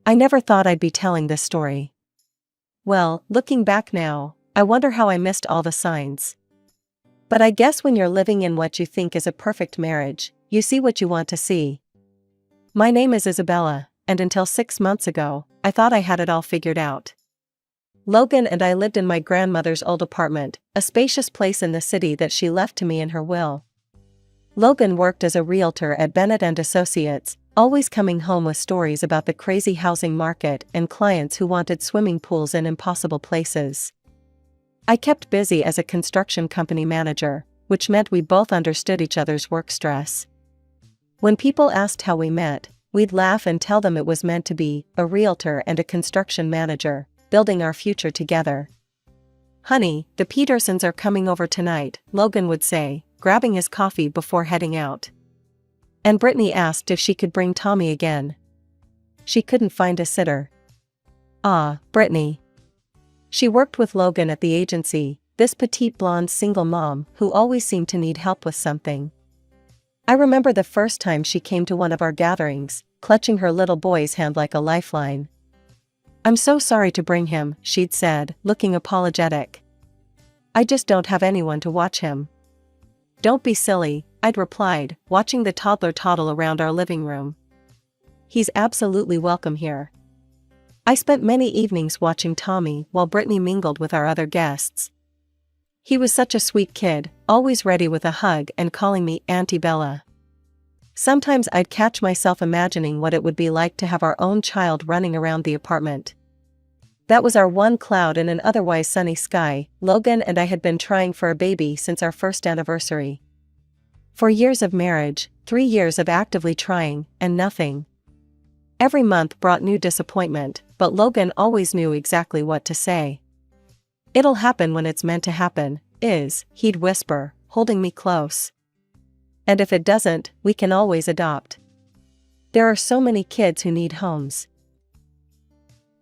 I never thought I'd be telling this story. Well, looking back now, I wonder how I missed all the signs. But I guess when you're living in what you think is a perfect marriage, you see what you want to see. My name is Isabella, and until 6 months ago, I thought I had it all figured out. Logan and I lived in my grandmother's old apartment, a spacious place in the city that she left to me in her will. Logan worked as a realtor at Bennett & Associates, always coming home with stories about the crazy housing market and clients who wanted swimming pools in impossible places. I kept busy as a construction company manager, which meant we both understood each other's work stress. When people asked how we met, we'd laugh and tell them it was meant to be, a realtor and a construction manager, building our future together. "Honey, the Petersons are coming over tonight," Logan would say, grabbing his coffee before heading out. And Brittany asked if she could bring Tommy again. She couldn't find a sitter. Ah, Brittany. She worked with Logan at the agency, this petite blonde single mom who always seemed to need help with something. I remember the first time she came to one of our gatherings, clutching her little boy's hand like a lifeline. "I'm so sorry to bring him," she'd said, looking apologetic. "I just don't have anyone to watch him." "Don't be silly," I'd replied, watching the toddler toddle around our living room. "He's absolutely welcome here." I spent many evenings watching Tommy while Brittany mingled with our other guests. He was such a sweet kid, always ready with a hug and calling me Auntie Bella. Sometimes I'd catch myself imagining what it would be like to have our own child running around the apartment. That was our one cloud in an otherwise sunny sky. Logan and I had been trying for a baby since our first anniversary. 4 years of marriage, 3 years of actively trying, and nothing. Every month brought new disappointment, but Logan always knew exactly what to say. "It'll happen when it's meant to happen, he'd whisper, holding me close. "And if it doesn't, we can always adopt. There are so many kids who need homes."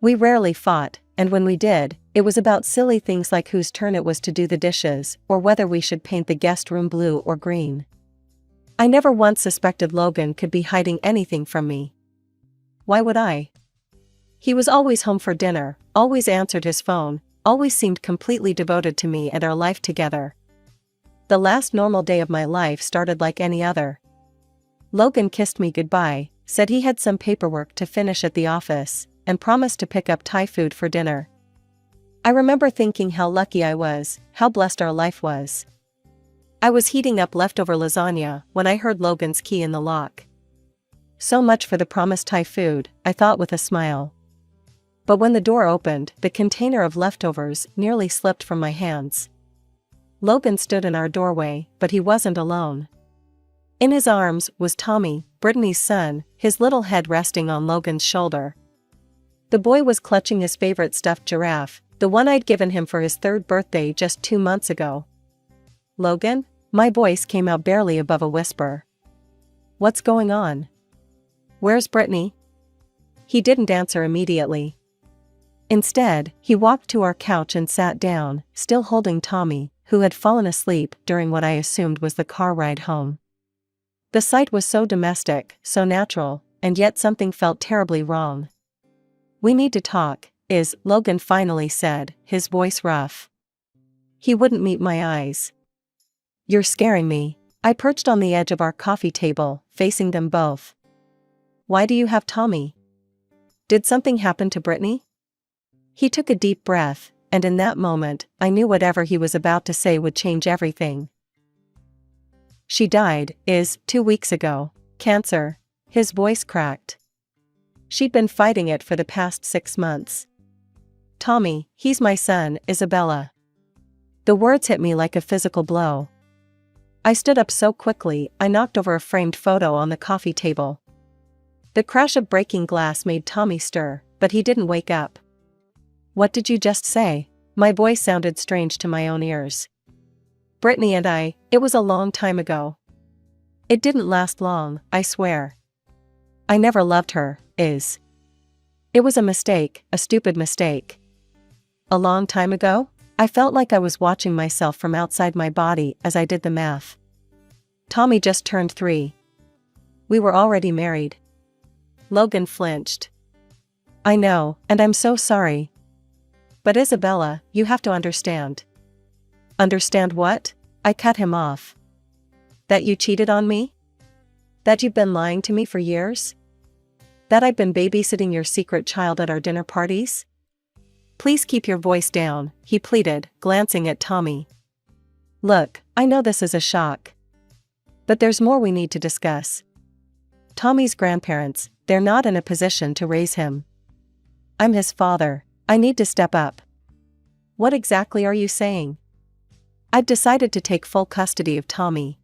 We rarely fought, and when we did, it was about silly things like whose turn it was to do the dishes, or whether we should paint the guest room blue or green. I never once suspected Logan could be hiding anything from me. Why would I? He was always home for dinner, always answered his phone, always seemed completely devoted to me and our life together. The last normal day of my life started like any other. Logan kissed me goodbye, said he had some paperwork to finish at the office, and promised to pick up Thai food for dinner. I remember thinking how lucky I was, how blessed our life was. I was heating up leftover lasagna when I heard Logan's key in the lock. So much for the promised Thai food, I thought with a smile. But when the door opened, the container of leftovers nearly slipped from my hands. Logan stood in our doorway, but he wasn't alone. In his arms was Tommy, Brittany's son, his little head resting on Logan's shoulder. The boy was clutching his favorite stuffed giraffe, the one I'd given him for his 3rd birthday just 2 months ago. "Logan?" My voice came out barely above a whisper. "What's going on? Where's Brittany?" He didn't answer immediately. Instead, he walked to our couch and sat down, still holding Tommy, who had fallen asleep during what I assumed was the car ride home. The sight was so domestic, so natural, and yet something felt terribly wrong. "We need to talk," Logan finally said, his voice rough. He wouldn't meet my eyes. "You're scaring me." I perched on the edge of our coffee table, facing them both. "Why do you have Tommy? Did something happen to Brittany?" He took a deep breath, and in that moment, I knew whatever he was about to say would change everything. "She died, 2 weeks ago. Cancer." His voice cracked. "She'd been fighting it for the past 6 months. Tommy, he's my son, Isabella." The words hit me like a physical blow. I stood up so quickly, I knocked over a framed photo on the coffee table. The crash of breaking glass made Tommy stir, but he didn't wake up. "What did you just say?" My voice sounded strange to my own ears. "Brittany and it was a long time ago. It didn't last long, I swear. I never loved her, It was a mistake, a stupid mistake." "A long time ago?" I felt like I was watching myself from outside my body as I did the math. "Tommy just turned 3. We were already married." Logan flinched. I know, and I'm so sorry. But Isabella, you have to understand. Understand what? I cut him off. That you cheated on me? That you've been lying to me for years? That I've been babysitting your secret child at our dinner parties? Please keep your voice down, he pleaded, glancing at Tommy. Look, I know this is a shock. But there's more we need to discuss. Tommy's grandparents, they're not in a position to raise him. I'm his father. I need to step up. What exactly are you saying? I've decided to take full custody of Tommy.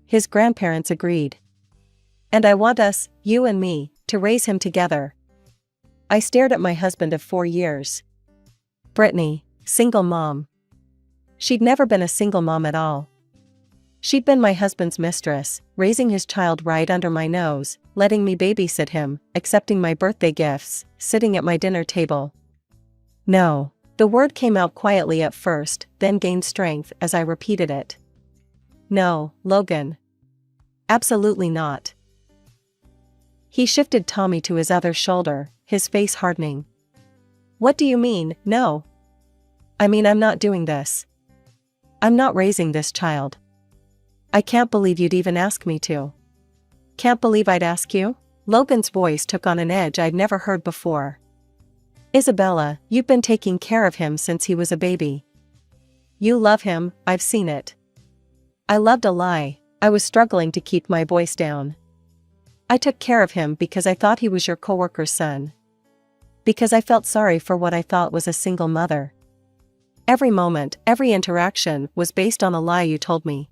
His grandparents agreed. And I want us, you and me, to raise him together. I stared at my husband of 4 years. Brittany, single mom. She'd never been a single mom at all. She'd been my husband's mistress, raising his child right under my nose, letting me babysit him, accepting my birthday gifts, sitting at my dinner table. No. The word came out quietly at first, then gained strength as I repeated it. No, Logan. Absolutely not. He shifted Tommy to his other shoulder, his face hardening. What do you mean, no? I mean, I'm not doing this. I'm not raising this child. I can't believe you'd even ask me to. Can't believe I'd ask you? Logan's voice took on an edge I'd never heard before. Isabella, you've been taking care of him since he was a baby. You love him, I've seen it. I loved a lie. I was struggling to keep my voice down. I took care of him because I thought he was your coworker's son. Because I felt sorry for what I thought was a single mother. Every moment, every interaction was based on a lie you told me.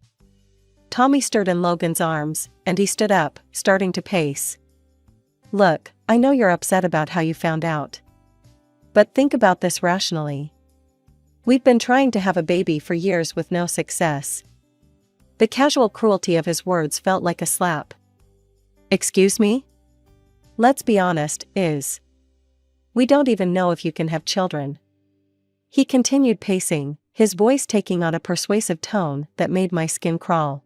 Tommy stirred in Logan's arms, and he stood up, starting to pace. Look, I know you're upset about how you found out. But think about this rationally. We've been trying to have a baby for years with no success. The casual cruelty of his words felt like a slap. Excuse me? Let's be honest, we don't even know if you can have children. He continued pacing, his voice taking on a persuasive tone that made my skin crawl.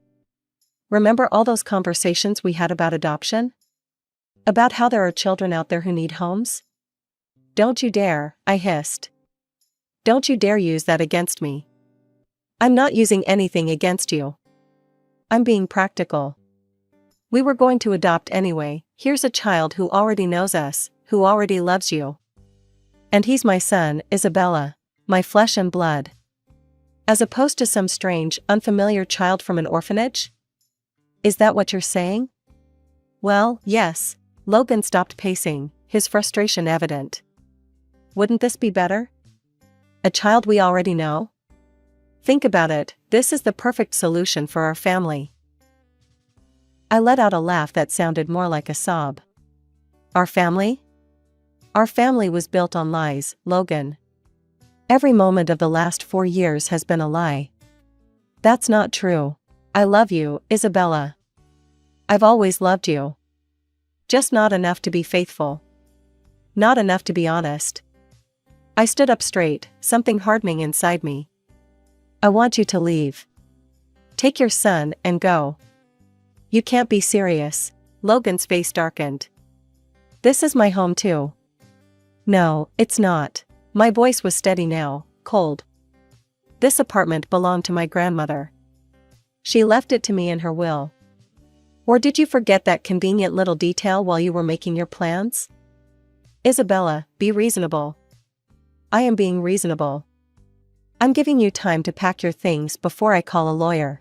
Remember all those conversations we had about adoption? About how there are children out there who need homes? Don't you dare, I hissed. Don't you dare use that against me. I'm not using anything against you. I'm being practical. We were going to adopt anyway. Here's a child who already knows us, who already loves you. And he's my son, Isabella, my flesh and blood. As opposed to some strange, unfamiliar child from an orphanage? Is that what you're saying? Well, yes. Logan stopped pacing, his frustration evident. Wouldn't this be better? A child we already know? Think about it, this is the perfect solution for our family. I let out a laugh that sounded more like a sob. Our family? Our family was built on lies, Logan. Every moment of the last 4 years has been a lie. That's not true. I love you, Isabella. I've always loved you. Just not enough to be faithful. Not enough to be honest. I stood up straight, something hardening inside me. I want you to leave. Take your son and go. You can't be serious. Logan's face darkened. This is my home too. No, it's not. My voice was steady now, cold. This apartment belonged to my grandmother. She left it to me in her will. Or did you forget that convenient little detail while you were making your plans? Isabella, be reasonable. I am being reasonable. I'm giving you time to pack your things before I call a lawyer.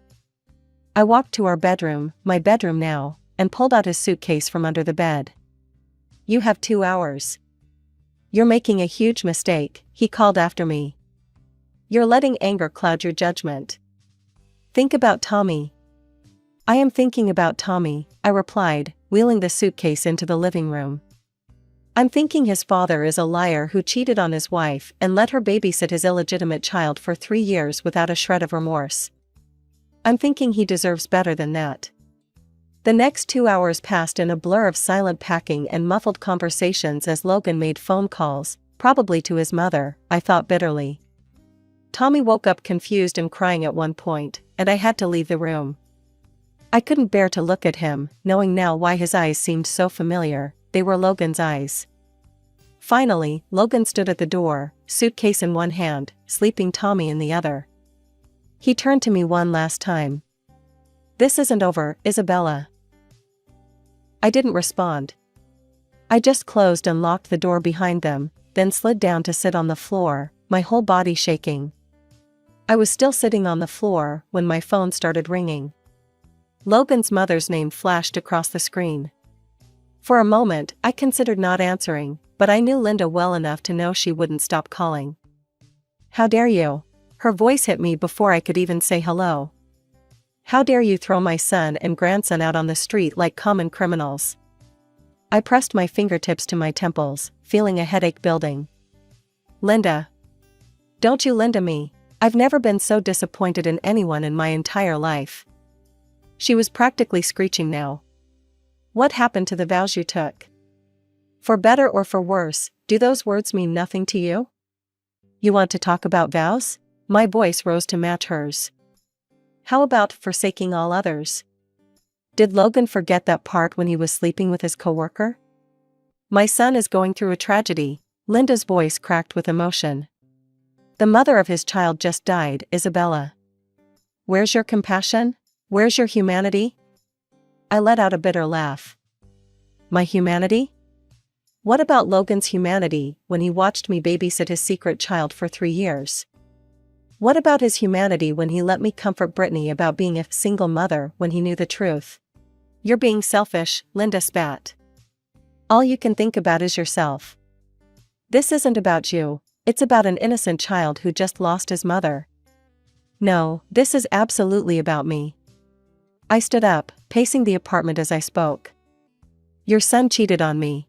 I walked to our bedroom, my bedroom now, and pulled out his suitcase from under the bed. You have 2 hours. You're making a huge mistake, he called after me. You're letting anger cloud your judgment. Think about Tommy. I am thinking about Tommy, I replied, wheeling the suitcase into the living room. I'm thinking his father is a liar who cheated on his wife and let her babysit his illegitimate child for 3 years without a shred of remorse. I'm thinking he deserves better than that. The next 2 hours passed in a blur of silent packing and muffled conversations as Logan made phone calls, probably to his mother, I thought bitterly. Tommy woke up confused and crying at one point, and I had to leave the room. I couldn't bear to look at him, knowing now why his eyes seemed so familiar. They were Logan's eyes. Finally, Logan stood at the door, suitcase in one hand, sleeping Tommy in the other. He turned to me one last time. "This isn't over, Isabella." I didn't respond. I just closed and locked the door behind them, then slid down to sit on the floor, my whole body shaking. I was still sitting on the floor when my phone started ringing. Logan's mother's name flashed across the screen. For a moment, I considered not answering, but I knew Linda well enough to know she wouldn't stop calling. "How dare you?" Her voice hit me before I could even say hello. "How dare you throw my son and grandson out on the street like common criminals?" I pressed my fingertips to my temples, feeling a headache building. "Linda. Don't you Linda me. I've never been so disappointed in anyone in my entire life." She was practically screeching now. "What happened to the vows you took? For better or for worse, do those words mean nothing to you? You want to talk about vows?" My voice rose to match hers. "How about forsaking all others? Did Logan forget that part when he was sleeping with his coworker? My son is going through a tragedy." Linda's voice cracked with emotion. "The mother of his child just died, Isabella. Where's your compassion? Where's your humanity?" I let out a bitter laugh. "My humanity? What about Logan's humanity when he watched me babysit his secret child for 3 years? What about his humanity when he let me comfort Brittany about being a single mother when he knew the truth?" "You're being selfish," Linda spat. "All you can think about is yourself. This isn't about you, it's about an innocent child who just lost his mother. No, this is absolutely about me." I stood up, pacing the apartment as I spoke. "Your son cheated on me.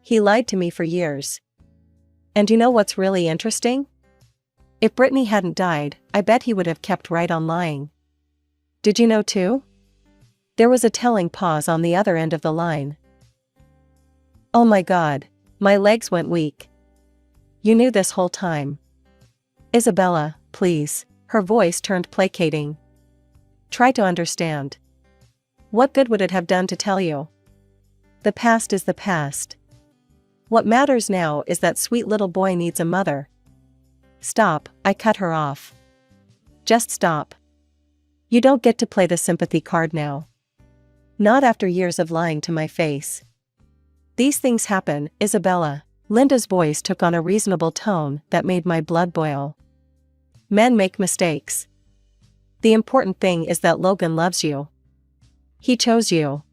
He lied to me for years. And you know what's really interesting? If Brittany hadn't died, I bet he would have kept right on lying. Did you know too?" There was a telling pause on the other end of the line. Oh my God, my legs went weak. "You knew this whole time." "Isabella, please." Her voice turned placating. "Try to understand. What good would it have done to tell you? The past is the past. What matters now is that sweet little boy needs a mother." "Stop," I cut her off. "Just stop. You don't get to play the sympathy card now. Not after years of lying to my face. These things happen, Isabella." Linda's voice took on a reasonable tone that made my blood boil. "Men make mistakes. The important thing is that Logan loves you. He chose you.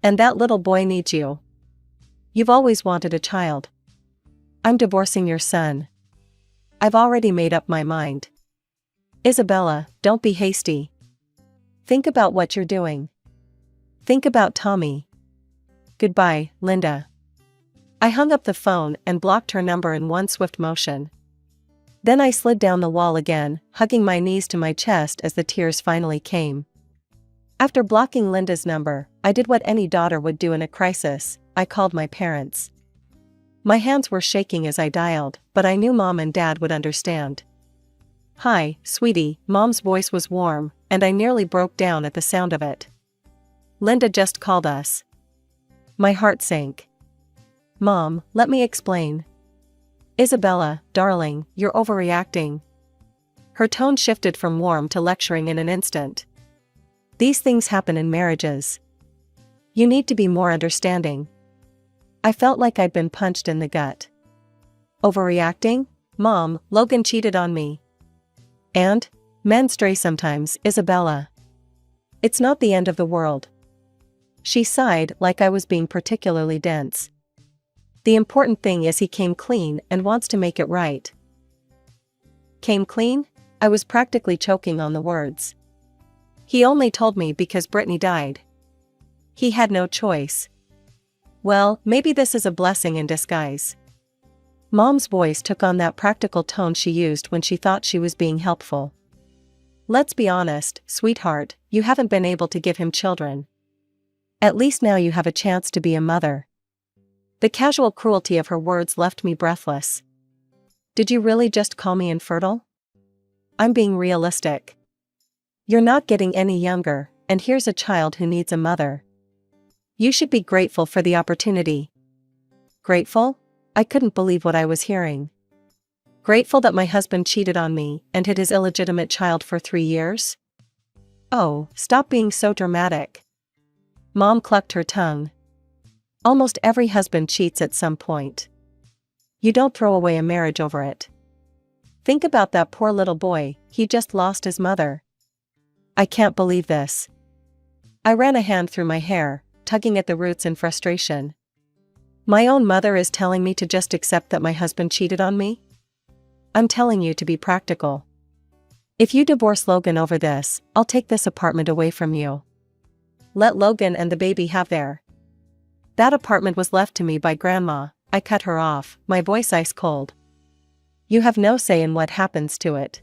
And that little boy needs you. You've always wanted a child. I'm divorcing your son. I've already made up my mind." "Isabella, don't be hasty. Think about what you're doing. Think about Tommy." "Goodbye, Linda." I hung up the phone and blocked her number in one swift motion. Then I slid down the wall again, hugging my knees to my chest as the tears finally came. After blocking Linda's number, I did what any daughter would do in a crisis. I called my parents. My hands were shaking as I dialed, but I knew Mom and Dad would understand. "Hi, sweetie," Mom's voice was warm, and I nearly broke down at the sound of it. "Linda just called us." My heart sank. "Mom, let me explain." "Isabella, darling, you're overreacting." Her tone shifted from warm to lecturing in an instant. "These things happen in marriages. You need to be more understanding." I felt like I'd been punched in the gut. "Overreacting? Mom, Logan cheated on me. And? Men stray sometimes, Isabella. It's not the end of the world." She sighed like I was being particularly dense. "The important thing is he came clean and wants to make it right." "Came clean?" I was practically choking on the words. "He only told me because Brittany died. He had no choice." "Well, maybe this is a blessing in disguise." Mom's voice took on that practical tone she used when she thought she was being helpful. "Let's be honest, sweetheart, you haven't been able to give him children. At least now you have a chance to be a mother." The casual cruelty of her words left me breathless. "Did you really just call me infertile?" "I'm being realistic. You're not getting any younger, and here's a child who needs a mother. You should be grateful for the opportunity." "Grateful?" I couldn't believe what I was hearing. Grateful that my husband cheated on me and hid his illegitimate child for 3 years? Oh, stop being so dramatic. Mom clucked her tongue. Almost every husband cheats at some point. You don't throw away a marriage over it. Think about that poor little boy, he just lost his mother. I can't believe this. I ran a hand through my hair, tugging at the roots in frustration. My own mother is telling me to just accept that my husband cheated on me? I'm telling you to be practical. If you divorce Logan over this, I'll take this apartment away from you. Let Logan and the baby have their. That apartment was left to me by Grandma. I cut her off, my voice ice cold. You have no say in what happens to it.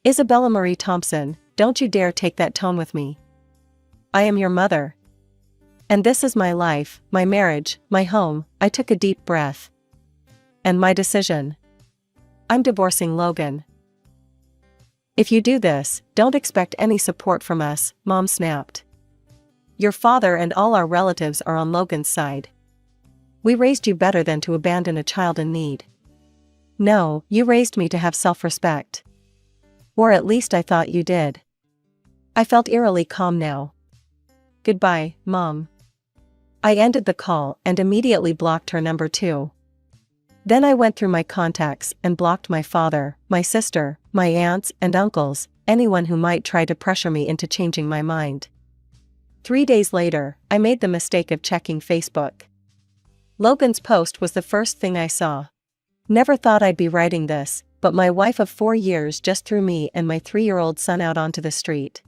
Isabella Marie Thompson, don't you dare take that tone with me. I am your mother. And this is my life, my marriage, my home. I took a deep breath. And my decision. I'm divorcing Logan. If you do this, don't expect any support from us, Mom snapped. Your father and all our relatives are on Logan's side. We raised you better than to abandon a child in need. No, you raised me to have self-respect. Or at least I thought you did. I felt eerily calm now. Goodbye, Mom. I ended the call and immediately blocked her number 2. Then I went through my contacts and blocked my father, my sister, my aunts and uncles, anyone who might try to pressure me into changing my mind. 3 days later, I made the mistake of checking Facebook. Logan's post was the first thing I saw. Never thought I'd be writing this, but my wife of 4 years just threw me and my 3-year-old son out onto the street.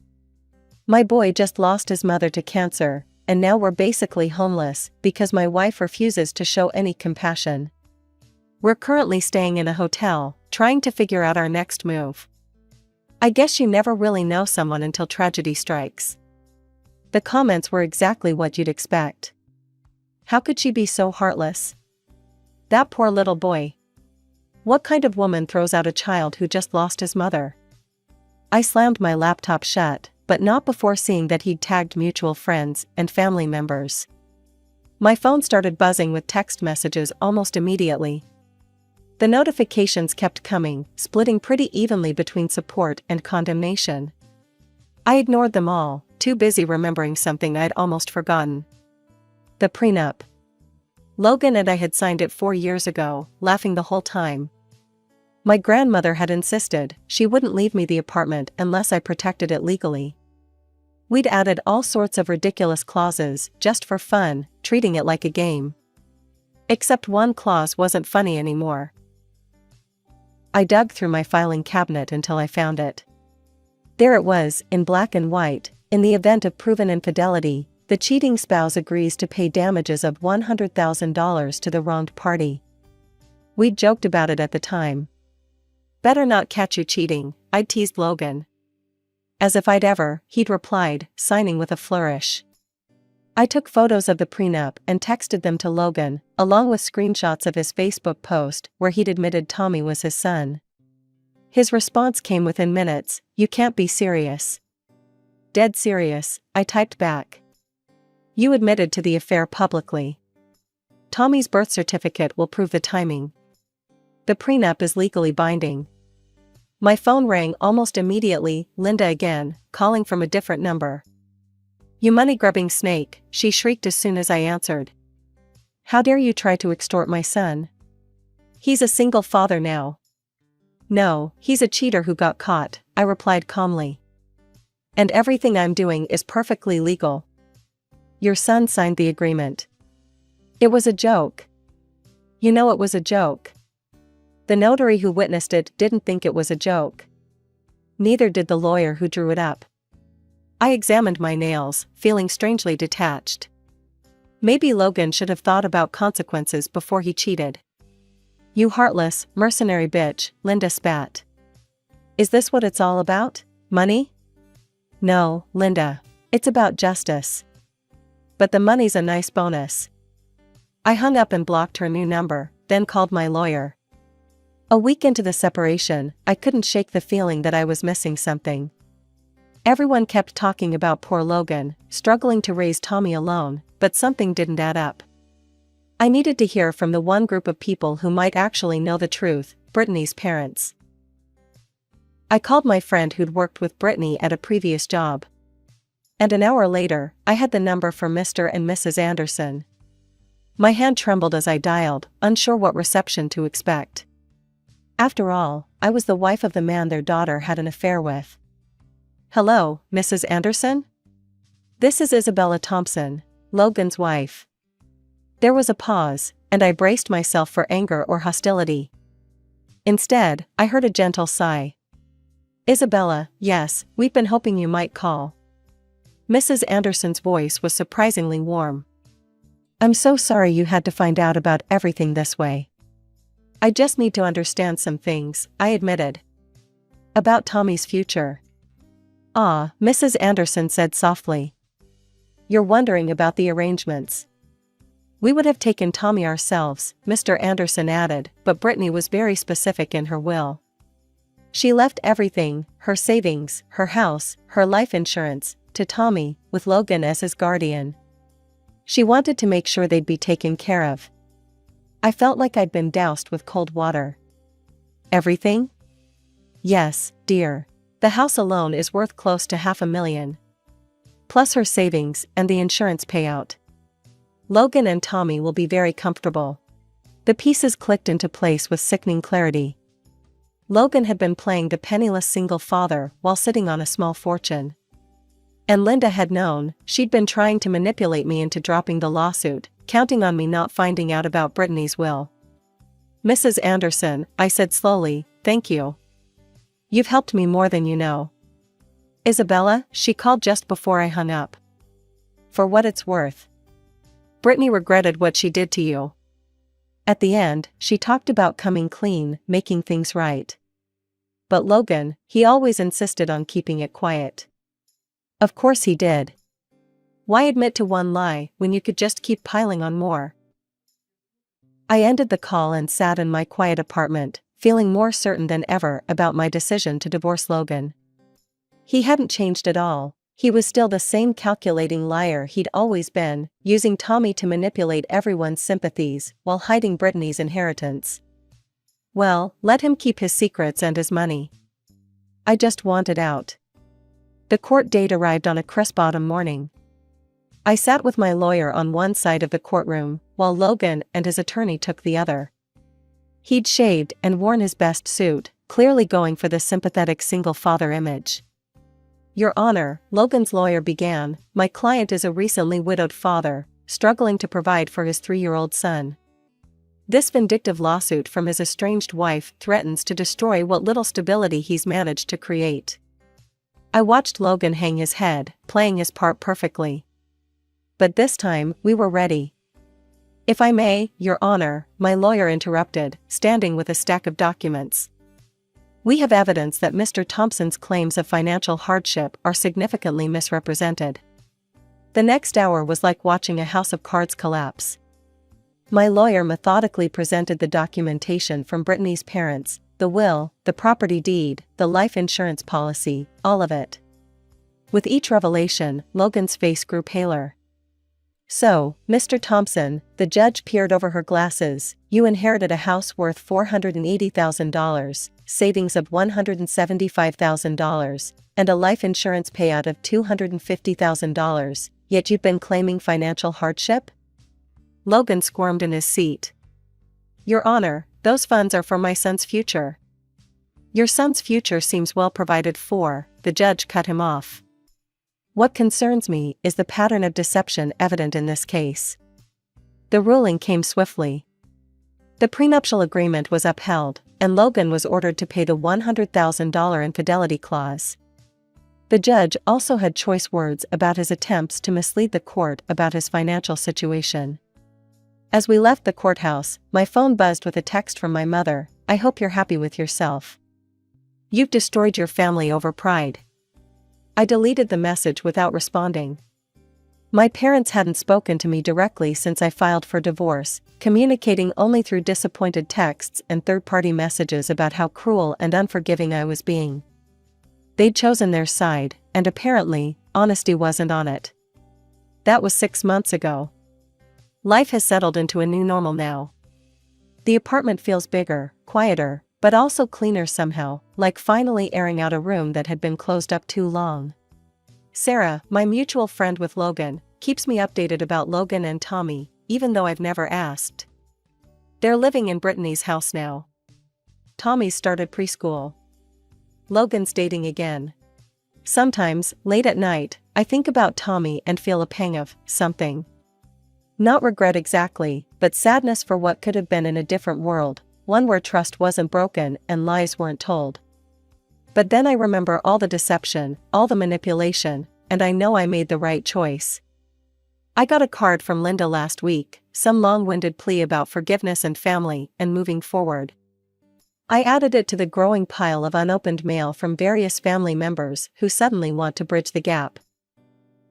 My boy just lost his mother to cancer, and now we're basically homeless because my wife refuses to show any compassion. We're currently staying in a hotel, trying to figure out our next move. I guess you never really know someone until tragedy strikes. The comments were exactly what you'd expect. How could she be so heartless? That poor little boy. What kind of woman throws out a child who just lost his mother? I slammed my laptop shut, but not before seeing that he'd tagged mutual friends and family members. My phone started buzzing with text messages almost immediately. The notifications kept coming, splitting pretty evenly between support and condemnation. I ignored them all, too busy remembering something I'd almost forgotten. The prenup. Logan and I had signed it 4 years ago, laughing the whole time. My grandmother had insisted she wouldn't leave me the apartment unless I protected it legally. We'd added all sorts of ridiculous clauses, just for fun, treating it like a game. Except one clause wasn't funny anymore. I dug through my filing cabinet until I found it. There it was, in black and white. In the event of proven infidelity, the cheating spouse agrees to pay damages of $100,000 to the wronged party. We'd joked about it at the time. Better not catch you cheating, I'd teased Logan. As if I'd ever, he'd replied, signing with a flourish. I took photos of the prenup and texted them to Logan, along with screenshots of his Facebook post where he'd admitted Tommy was his son. His response came within minutes, "You can't be serious." "Dead serious," I typed back. "You admitted to the affair publicly. Tommy's birth certificate will prove the timing. The prenup is legally binding." My phone rang almost immediately, Linda again, calling from a different number. "You money-grubbing snake," she shrieked as soon as I answered. "How dare you try to extort my son? He's a single father now." "No, he's a cheater who got caught," I replied calmly. "And everything I'm doing is perfectly legal. Your son signed the agreement." "It was a joke." "You know it was a joke." "The notary who witnessed it didn't think it was a joke. Neither did the lawyer who drew it up." I examined my nails, feeling strangely detached. Maybe Logan should have thought about consequences before he cheated. "You heartless, mercenary bitch," Linda spat. "Is this what it's all about? Money?" "No, Linda. It's about justice. But the money's a nice bonus." I hung up and blocked her new number, then called my lawyer. A week into the separation, I couldn't shake the feeling that I was missing something. Everyone kept talking about poor Logan, struggling to raise Tommy alone, but something didn't add up. I needed to hear from the one group of people who might actually know the truth, Brittany's parents. I called my friend who'd worked with Brittany at a previous job. And an hour later, I had the number for Mr. and Mrs. Anderson. My hand trembled as I dialed, unsure what reception to expect. After all, I was the wife of the man their daughter had an affair with. "Hello, Mrs. Anderson? This is Isabella Thompson, Logan's wife." There was a pause, and I braced myself for anger or hostility. Instead, I heard a gentle sigh. "Isabella, yes, we've been hoping you might call." Mrs. Anderson's voice was surprisingly warm. "I'm so sorry you had to find out about everything this way. I just need to understand some things," I admitted. "About Tommy's future." "Ah," Mrs. Anderson said softly. "You're wondering about the arrangements." "We would have taken Tommy ourselves," Mr. Anderson added, "but Brittany was very specific in her will. She left everything, her savings, her house, her life insurance, to Tommy, with Logan as his guardian. She wanted to make sure they'd be taken care of." I felt like I'd been doused with cold water. "Everything?" "Yes, dear. The house alone is worth close to $500,000. Plus her savings and the insurance payout. Logan and Tommy will be very comfortable." The pieces clicked into place with sickening clarity. Logan had been playing the penniless single father while sitting on a small fortune. And Linda had known. She'd been trying to manipulate me into dropping the lawsuit, counting on me not finding out about Brittany's will. "Mrs. Anderson," I said slowly, "thank you. You've helped me more than you know." "Isabella," she called just before I hung up. "For what it's worth. Brittany regretted what she did to you." At the end, she talked about coming clean, making things right. But Logan, he always insisted on keeping it quiet. Of course he did. Why admit to one lie when you could just keep piling on more? I ended the call and sat in my quiet apartment, feeling more certain than ever about my decision to divorce Logan. He hadn't changed at all. He was still the same calculating liar he'd always been, using Tommy to manipulate everyone's sympathies while hiding Brittany's inheritance. Well, let him keep his secrets and his money. I just wanted out. The court date arrived on a crisp autumn morning. I sat with my lawyer on one side of the courtroom, while Logan and his attorney took the other. He'd shaved and worn his best suit, clearly going for the sympathetic single father image. "Your Honor," Logan's lawyer began, "my client is a recently widowed father, struggling to provide for his 3-year-old son. This vindictive lawsuit from his estranged wife threatens to destroy what little stability he's managed to create." I watched Logan hang his head, playing his part perfectly. But this time, we were ready. "If I may, Your Honor," my lawyer interrupted, standing with a stack of documents. "We have evidence that Mr. Thompson's claims of financial hardship are significantly misrepresented." The next hour was like watching a house of cards collapse. My lawyer methodically presented the documentation from Brittany's parents, the will, the property deed, the life insurance policy, all of it. With each revelation, Logan's face grew paler. "So, Mr. Thompson," the judge peered over her glasses, "you inherited a house worth $480,000, savings of $175,000, and a life insurance payout of $250,000, yet you've been claiming financial hardship?" Logan squirmed in his seat. "Your Honor, those funds are for my son's future." "Your son's future seems well provided for," the judge cut him off. "What concerns me is the pattern of deception evident in this case." The ruling came swiftly. The prenuptial agreement was upheld, and Logan was ordered to pay the $100,000 infidelity clause. The judge also had choice words about his attempts to mislead the court about his financial situation. As we left the courthouse, my phone buzzed with a text from my mother. "I hope you're happy with yourself. You've destroyed your family over pride." I deleted the message without responding. My parents hadn't spoken to me directly since I filed for divorce, communicating only through disappointed texts and third-party messages about how cruel and unforgiving I was being. They'd chosen their side, and apparently, honesty wasn't on it. That was 6 months ago. Life has settled into a new normal now. The apartment feels bigger, quieter, but also cleaner somehow, like finally airing out a room that had been closed up too long. Sarah, my mutual friend with Logan, keeps me updated about Logan and Tommy, even though I've never asked. They're living in Brittany's house now. Tommy's started preschool. Logan's dating again. Sometimes, late at night, I think about Tommy and feel a pang of something. Not regret exactly, but sadness for what could have been in a different world, one where trust wasn't broken and lies weren't told. But then I remember all the deception, all the manipulation, and I know I made the right choice. I got a card from Linda last week, some long-winded plea about forgiveness and family and moving forward. I added it to the growing pile of unopened mail from various family members who suddenly want to bridge the gap.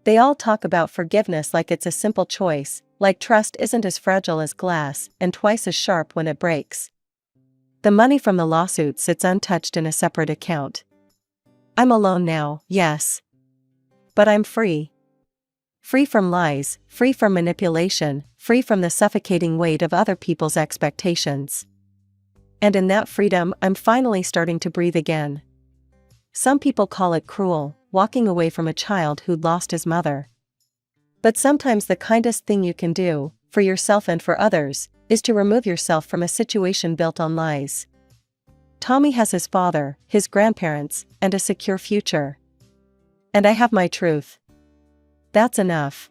They all talk about forgiveness like it's a simple choice, like trust isn't as fragile as glass and twice as sharp when it breaks. The money from the lawsuit sits untouched in a separate account. I'm alone now, yes. But I'm free. Free from lies, free from manipulation, free from the suffocating weight of other people's expectations. And in that freedom, I'm finally starting to breathe again. Some people call it cruel, walking away from a child who'd lost his mother. But sometimes the kindest thing you can do, for yourself and for others, is to remove yourself from a situation built on lies. Tommy has his father, his grandparents, and a secure future. And I have my truth. That's enough.